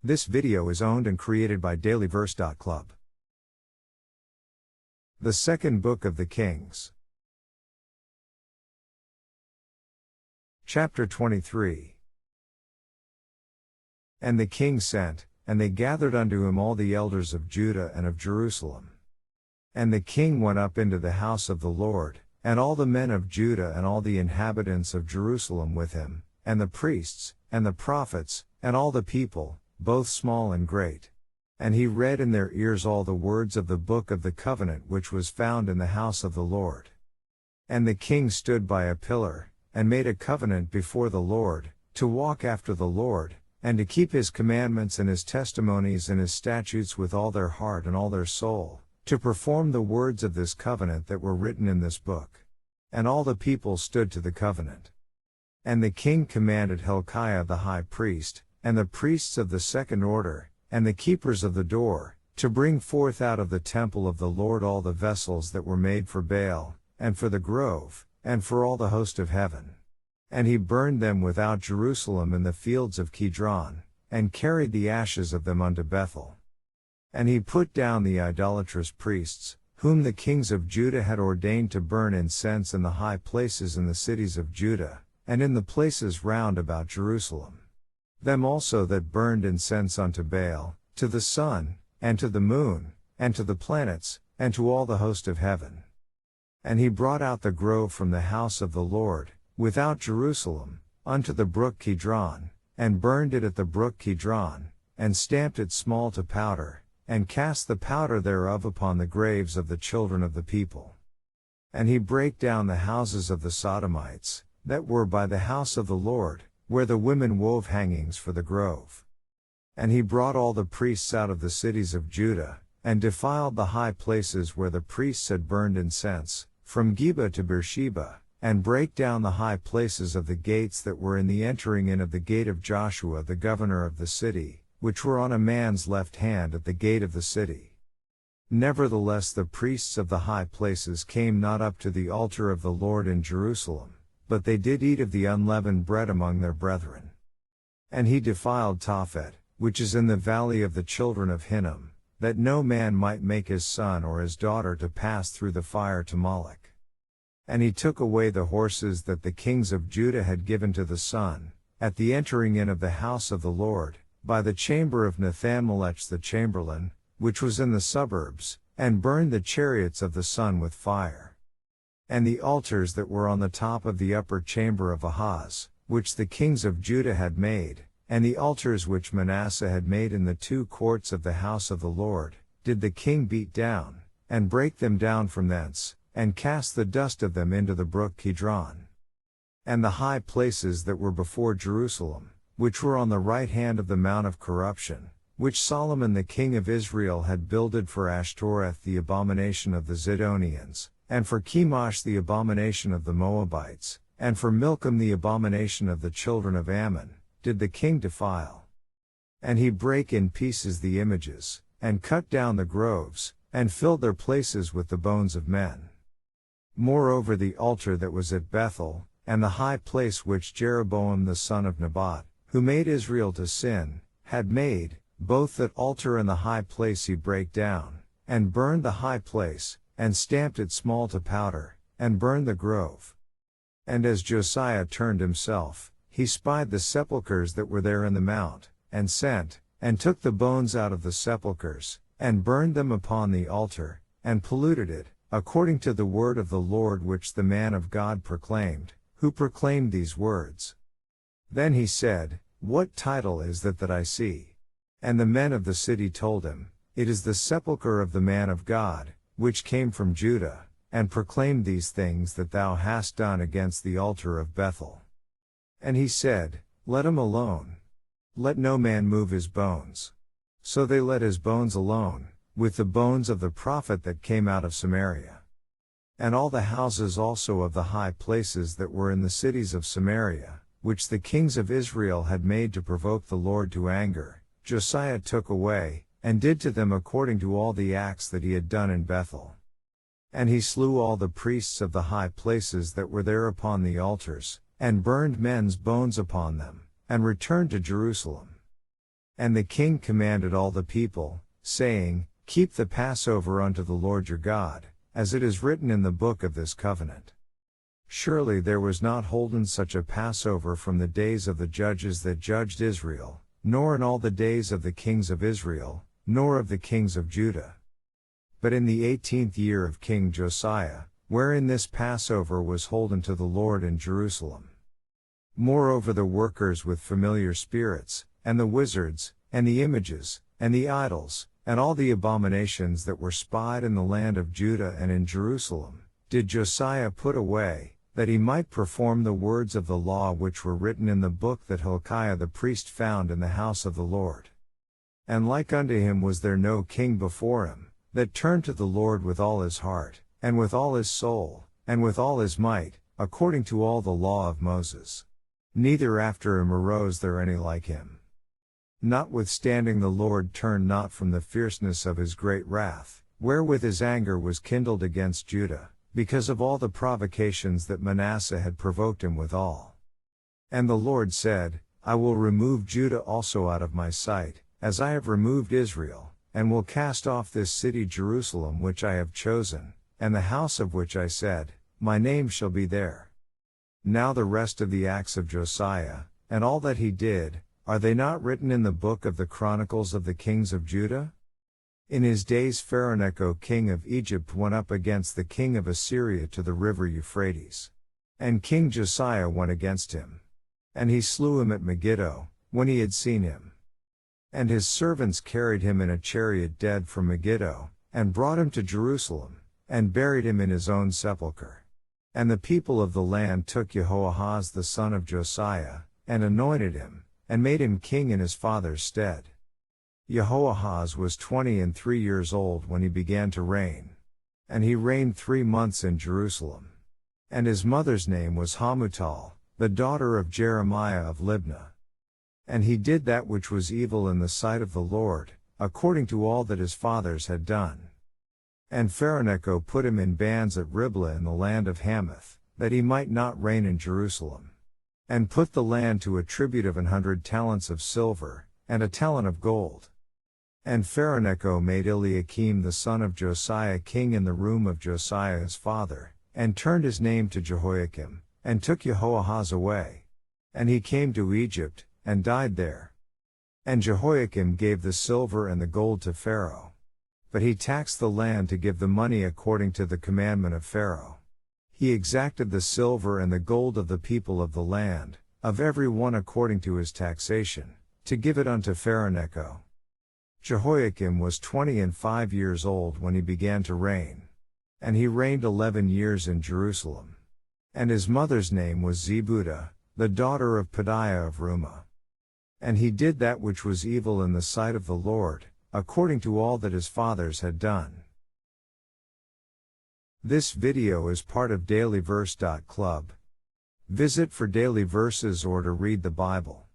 This video is owned and created by dailyverse.club. The Second Book of the Kings. Chapter 23. And the king sent, and they gathered unto him all the elders of Judah and of Jerusalem. And the king went up into the house of the Lord, and all the men of Judah and all the inhabitants of Jerusalem with him, and the priests, and the prophets, and all the people, both small and great. And he read in their ears all the words of the book of the covenant which was found in the house of the Lord. And the king stood by a pillar, and made a covenant before the Lord, to walk after the Lord, and to keep his commandments and his testimonies and his statutes with all their heart and all their soul, to perform the words of this covenant that were written in this book. And all the people stood to the covenant. And the king commanded Hilkiah the high priest, and the priests of the second order, and the keepers of the door, to bring forth out of the temple of the Lord all the vessels that were made for Baal, and for the grove, and for all the host of heaven. And he burned them without Jerusalem in the fields of Kidron, and carried the ashes of them unto Bethel. And he put down the idolatrous priests, whom the kings of Judah had ordained to burn incense in the high places in the cities of Judah, and in the places round about Jerusalem. Them also that burned incense unto Baal, to the sun, and to the moon, and to the planets, and to all the host of heaven. And he brought out the grove from the house of the Lord, without Jerusalem, unto the brook Kidron, and burned it at the brook Kidron, and stamped it small to powder, and cast the powder thereof upon the graves of the children of the people. And he brake down the houses of the Sodomites, that were by the house of the Lord, where the women wove hangings for the grove. And he brought all the priests out of the cities of Judah, and defiled the high places where the priests had burned incense, from Geba to Beersheba, and brake down the high places of the gates that were in the entering in of the gate of Joshua the governor of the city, which were on a man's left hand at the gate of the city. Nevertheless the priests of the high places came not up to the altar of the Lord in Jerusalem, but they did eat of the unleavened bread among their brethren. And he defiled Tophet, which is in the valley of the children of Hinnom, that no man might make his son or his daughter to pass through the fire to Moloch. And he took away the horses that the kings of Judah had given to the sun, at the entering in of the house of the Lord, by the chamber of Nathan-Melech the chamberlain, which was in the suburbs, and burned the chariots of the sun with fire. And the altars that were on the top of the upper chamber of Ahaz, which the kings of Judah had made, and the altars which Manasseh had made in the two courts of the house of the Lord, did the king beat down, and break them down from thence, and cast the dust of them into the brook Kidron. And the high places that were before Jerusalem, which were on the right hand of the Mount of Corruption, which Solomon the king of Israel had builded for Ashtoreth the abomination of the Zidonians, and for Chemosh the abomination of the Moabites, and for Milcom the abomination of the children of Ammon, did the king defile. And he brake in pieces the images, and cut down the groves, and filled their places with the bones of men. Moreover the altar that was at Bethel, and the high place which Jeroboam the son of Nebat, who made Israel to sin, had made, both that altar and the high place he brake down, and burned the high place, and stamped it small to powder, and burned the grove. And as Josiah turned himself, he spied the sepulchres that were there in the mount, and sent, and took the bones out of the sepulchres, and burned them upon the altar, and polluted it, according to the word of the Lord which the man of God proclaimed, who proclaimed these words. Then he said, What title is that I see? And the men of the city told him, It is the sepulchre of the man of God, which came from Judah, and proclaimed these things that thou hast done against the altar of Bethel. And he said, Let him alone. Let no man move his bones. So they let his bones alone, with the bones of the prophet that came out of Samaria. And all the houses also of the high places that were in the cities of Samaria, which the kings of Israel had made to provoke the Lord to anger, Josiah took away, and did to them according to all the acts that he had done in Bethel. And he slew all the priests of the high places that were there upon the altars, and burned men's bones upon them, and returned to Jerusalem. And the king commanded all the people, saying, Keep the Passover unto the Lord your God, as it is written in the book of this covenant. Surely there was not holden such a Passover from the days of the judges that judged Israel, nor in all the days of the kings of Israel, nor of the kings of Judah. But in the 18th year of King Josiah, wherein this Passover was holden to the Lord in Jerusalem. Moreover the workers with familiar spirits, and the wizards, and the images, and the idols, and all the abominations that were spied in the land of Judah and in Jerusalem, did Josiah put away, that he might perform the words of the law which were written in the book that Hilkiah the priest found in the house of the Lord. And like unto him was there no king before him, that turned to the Lord with all his heart, and with all his soul, and with all his might, according to all the law of Moses. Neither after him arose there any like him. Notwithstanding the Lord turned not from the fierceness of his great wrath, wherewith his anger was kindled against Judah, because of all the provocations that Manasseh had provoked him withal. And the Lord said, I will remove Judah also out of my sight, as I have removed Israel, and will cast off this city Jerusalem which I have chosen, and the house of which I said, My name shall be there. Now the rest of the acts of Josiah, and all that he did, are they not written in the book of the Chronicles of the kings of Judah? In his days Pharaoh king of Egypt went up against the king of Assyria to the river Euphrates. And King Josiah went against him. And he slew him at Megiddo, when he had seen him. And his servants carried him in a chariot dead from Megiddo, and brought him to Jerusalem, and buried him in his own sepulchre. And the people of the land took Jehoahaz the son of Josiah, and anointed him, and made him king in his father's stead. Jehoahaz was 23 years old when he began to reign. And he reigned 3 months in Jerusalem. And his mother's name was Hamutal, the daughter of Jeremiah of Libnah. And he did that which was evil in the sight of the Lord, according to all that his fathers had done. And Pharaoh put him in bands at Riblah in the land of Hamath, that he might not reign in Jerusalem. And put the land to a tribute of 100 talents of silver, and a talent of gold. And Pharaoh made Eliakim the son of Josiah king in the room of Josiah his father, and turned his name to Jehoiakim, and took Jehoahaz away. And he came to Egypt, and died there. And Jehoiakim gave the silver and the gold to Pharaoh. But he taxed the land to give the money according to the commandment of Pharaoh. He exacted the silver and the gold of the people of the land, of every one according to his taxation, to give it unto Pharaoh. Jehoiakim was 25 years old when he began to reign. And he reigned 11 years in Jerusalem. And his mother's name was Zebudah, the daughter of Pedaiah of Rumah. And he did that which was evil in the sight of the Lord, according to all that his fathers had done. This video is part of dailyverse.club. Visit for daily verses or to read the Bible.